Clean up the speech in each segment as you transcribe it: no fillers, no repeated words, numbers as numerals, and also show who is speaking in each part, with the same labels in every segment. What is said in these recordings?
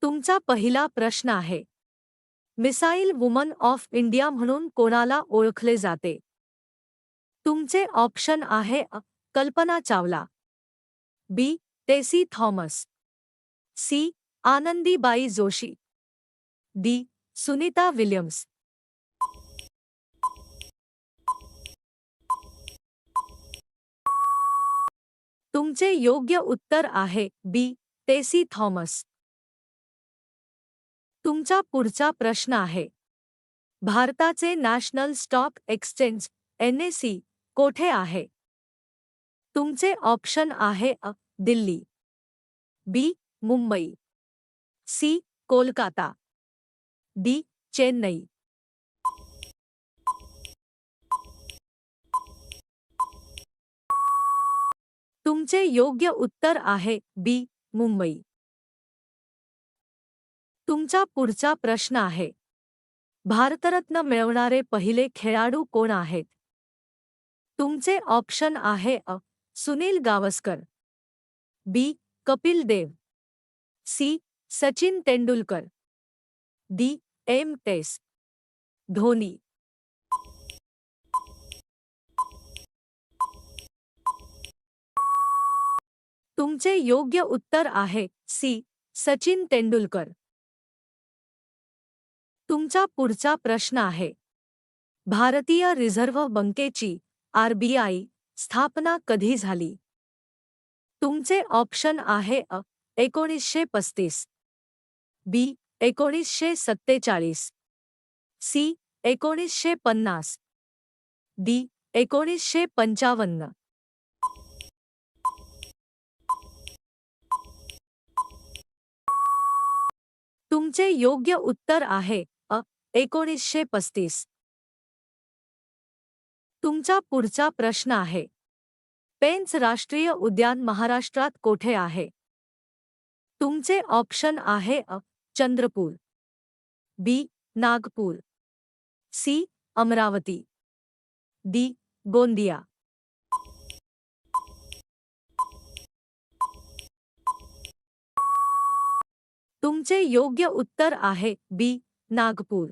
Speaker 1: तुमचा पहिला प्रश्न आहे, मिसाईल वुमन ऑफ इंडिया म्हणून कोणाला ओळखले जाते? तुमचे ऑप्शन आहे Kalpana Chawla, B. Tessy Thomas, C. Anandibai Joshi, D. Sunita Williams. तुमचे योग्य उत्तर आहे बी. टेसी थॉमस. तुमचा पुढचा प्रश्न आहे, भारताचे नॅशनल स्टॉक एक्सचेंज NSE कोठे आहे? तुमचे ऑप्शन आहे दिल्ली, बी. मुंबई, सी. कोलकाता, डी. चेन्नई. तुमचे योग्य उत्तर आहे बी. मुंबई. तुमचा पुढचा प्रश्न आहे, भारतरत्न मिळवणारे पहिले खेळाडू कोण आहेत? तुमचे ऑप्शन आहे Sunil Gavaskar, B. Kapil Dev, C. Sachin Tendulkar, D. MS Dhoni. तुमचे योग्य उत्तर आहे सी. सचिन तेंडुलकर. तुमचा पुढचा प्रश्न आहे, भारतीय रिझर्व्ह बँकेची RBI स्थापना कधी झाली? तुमचे ऑप्शन आहे 1935, बी. 1947, सी. 1950, डी. 1955. तुमचे योग्य उत्तर आहे 1935. तुमचा पुढचा प्रश्न आहे, पेंच राष्ट्रीय उद्यान महाराष्ट्रात कोठे आहे? तुमचे ऑप्शन आहे चंद्रपूर, बी. नागपूर, सी. अमरावती, डी. गोंदिया. तुमचे योग्य उत्तर आहे बी. नागपूर.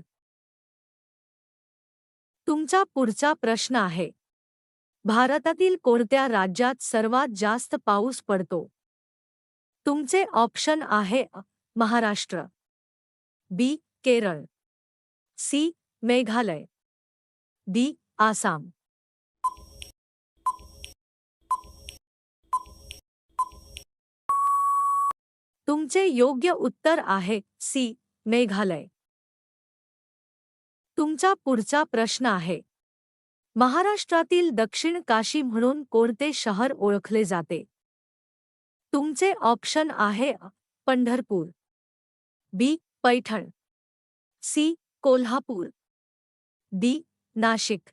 Speaker 1: तुमचा पुढचा प्रश्न आहे, भारतातील कोणत्या राज्यात सर्वात जास्त पाऊस पडतो? तुमचे ऑप्शन आहे महाराष्ट्र, बी. केरळ, सी. मेघालय, डी. आसाम. तुमचे योग्य उत्तर आहे सी. मेघालय. तुमचा पुढचा प्रश्न आहे, महाराष्ट्रातील दक्षिण काशी म्हणून कोणते शहर ओळखले जाते? तुमचे ऑप्शन आहे पंढरपूर, बी. पैठण, सी. कोल्हापूर, डी. नाशिक.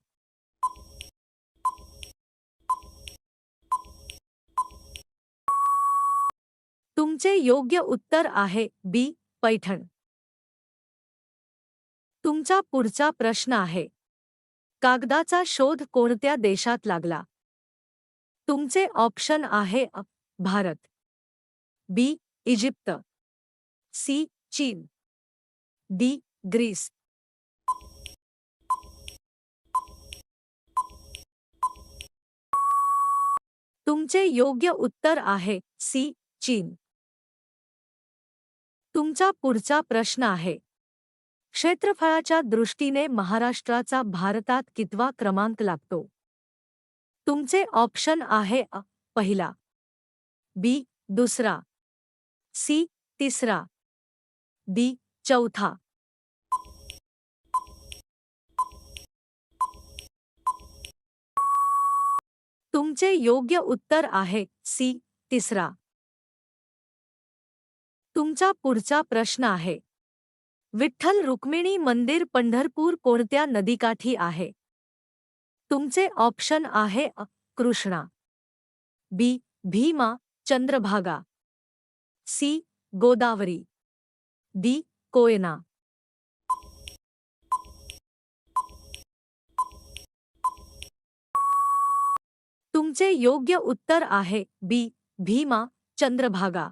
Speaker 1: तुमचे योग्य उत्तर आहे बी. पैठण. तुमचा पुढचा प्रश्न आहे, कागदाचा शोध कोणत्या देशात लागला? तुमचे ऑप्शन आहे भारत, बी. Egypt, C. चीन, डी. ग्रीस. तुमचे योग्य उत्तर आहे सी. चीन. तुमचा पुढचा प्रश्न आहे, क्षेत्रफळाच्या दृष्टीने महाराष्ट्राचा भारतात कितवा क्रमांक लागतो? तुमचे ऑप्शन आहे पहिला, बी. दुसरा, सी. तिसरा, डी. चौथा. तुमचे योग्य उत्तर आहे सी. तिसरा. तुमचा पुढचा प्रश्न आहे, विठ्ठल रुक्मिणी मंदिर पंढरपूर कोणत्या नदीकाठी आहे? तुमचे ऑप्शन आहे कृष्णा, बी. भीमा चंद्रभागा, सी. गोदावरी, डी. कोयना. तुमचे योग्य उत्तर आहे बी. भीमा चंद्रभागा.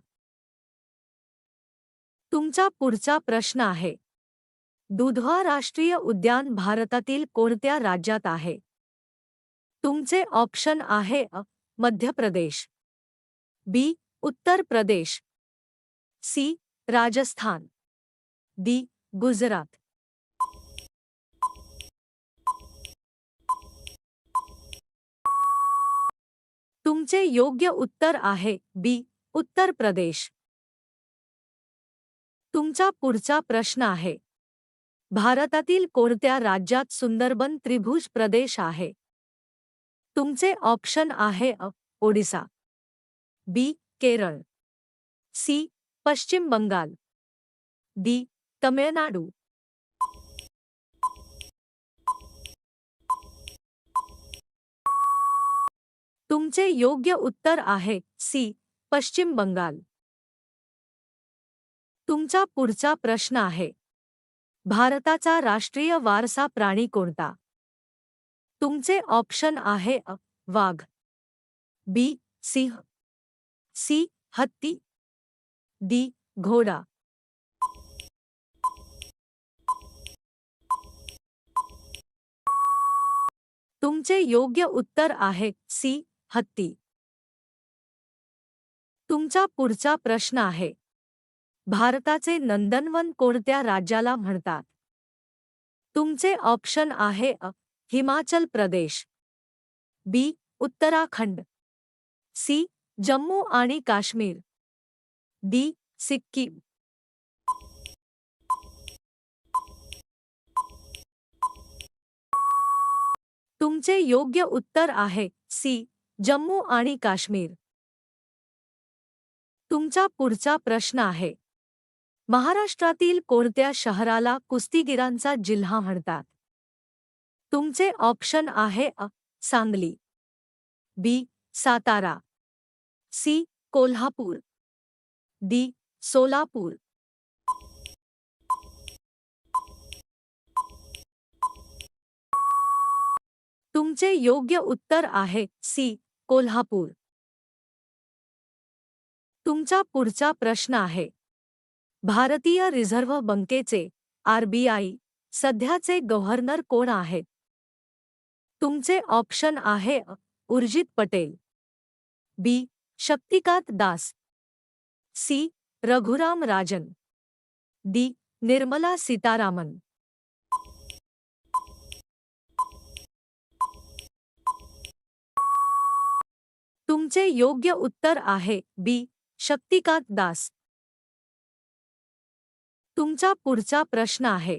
Speaker 1: तुमचा पुढचा प्रश्न आहे, दुधवा राष्ट्रीय उद्यान भारतातील कोणत्या राज्यात आहे? तुमचे ऑप्शन आहे मध्य प्रदेश, बी उत्तर प्रदेश, सी राजस्थान, डी गुजरात. तुमचे योग्य उत्तर आहे बी उत्तर प्रदेश. तुमचा पुढचा प्रश्न आहे, भारतातील कोणत्या राज्यात सुंदरबन त्रिभुज प्रदेश आहे? तुमचे ऑप्शन आहे ओडिसा, बी केरळ, सी पश्चिम बंगाल, डी तमिळनाडू. तुमचे योग्य उत्तर आहे सी पश्चिम बंगाल. तुमचा पुढचा प्रश्न आहे, भारताचा राष्ट्रीय वारसा प्राणी कोणता? तुमचे ऑप्शन आहे वाघ, बी सिंह, सी हत्ती, डी घोडा. तुमचे योग्य उत्तर आहे सी हत्ती. तुमचा पुढचा प्रश्न आहे, भारताचे नंदनवन कोणत्या राज्याला म्हणतात? तुमचे ऑप्शन आहे हिमाचल प्रदेश, बी उत्तराखंड, सी जम्मू आणि काश्मीर, डी सिक्कीम. तुमचे योग्य उत्तर आहे सी जम्मू आणि काश्मीर. तुमचा पुढचा प्रश्न आहे, महाराष्ट्रातील कोणत्या शहराला कुस्तीगीरांचा जिल्हा म्हणतात? तुमचे ऑप्शन आहे सांगली, बी सातारा, सी कोल्हापूर, डी सोलापूर. तुमचे योग्य उत्तर आहे सी कोल्हापूर. तुमचा पुढचा प्रश्न आहे, भारतीय रिझर्व्ह बँकेचे आरबीआय सध्याचे गव्हर्नर कोण आहेत? तुमचे ऑप्शन आहे उर्जित पटेल, बी शक्तिकांत दास, सी रघुराम राजन, डी निर्मला सीतारामन. तुमचे योग्य उत्तर आहे बी शक्तिकांत दास. तुमचा पुढचा प्रश्न आहे,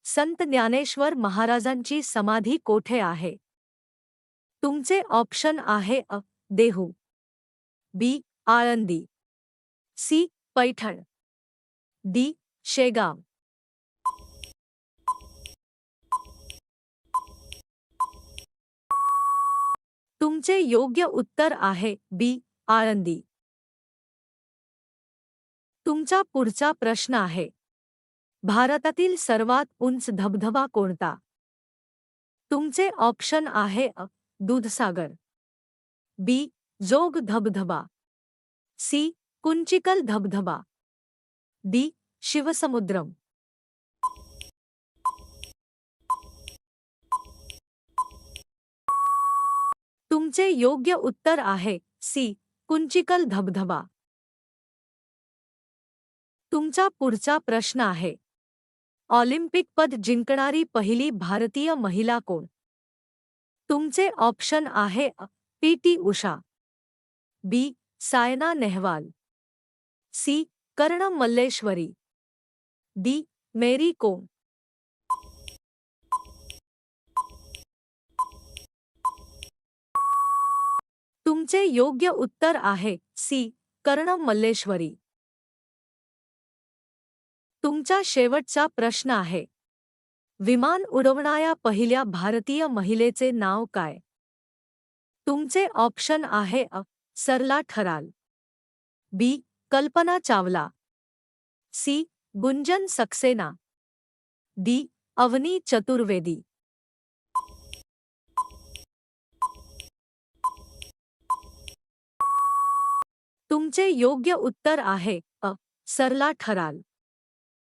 Speaker 1: संत ज्ञानेश्वर महाराजांची समाधी कोठे आहे? तुमचे ऑप्शन आहे देहू, बी आळंदी, सी पैठण, डी शेगाव. तुमचे योग्य उत्तर आहे बी आळंदी. तुमचा पुढचा प्रश्न आहे, भारतातील सर्वात उंच धबधबा कोणता? तुमचे ऑप्शन आहे दूधसागर, बी जोग धबधबा, सी कुंचिकल धबधबा, डी शिवसमुद्रम. तुमचे योग्य उत्तर आहे सी कुंचिकल धबधबा. तुमचा पुढचा प्रश्न आहे, ऑलिम्पिक पद जिंकणारी पहिली भारतीय महिला कोण? तुमचे ऑप्शन आहे पीटी उषा, बी सायना नेहवाल, सी कर्णम मल्लेश्वरी, डी मेरी कोम. तुमचे योग्य उत्तर आहे सी कर्णम मल्लेश्वरी. तुमचा शेवटचा प्रश्न आहे, विमान उडवणाऱ्या पहिल्या भारतीय महिलेचे नाव काय? तुमचे ऑप्शन आहे सरला ठराल, बी कल्पना चावला, सी गुंजन सक्सेना, डी अवनी चतुर्वेदी. तुमचे योग्य उत्तर आहे सरला ठराल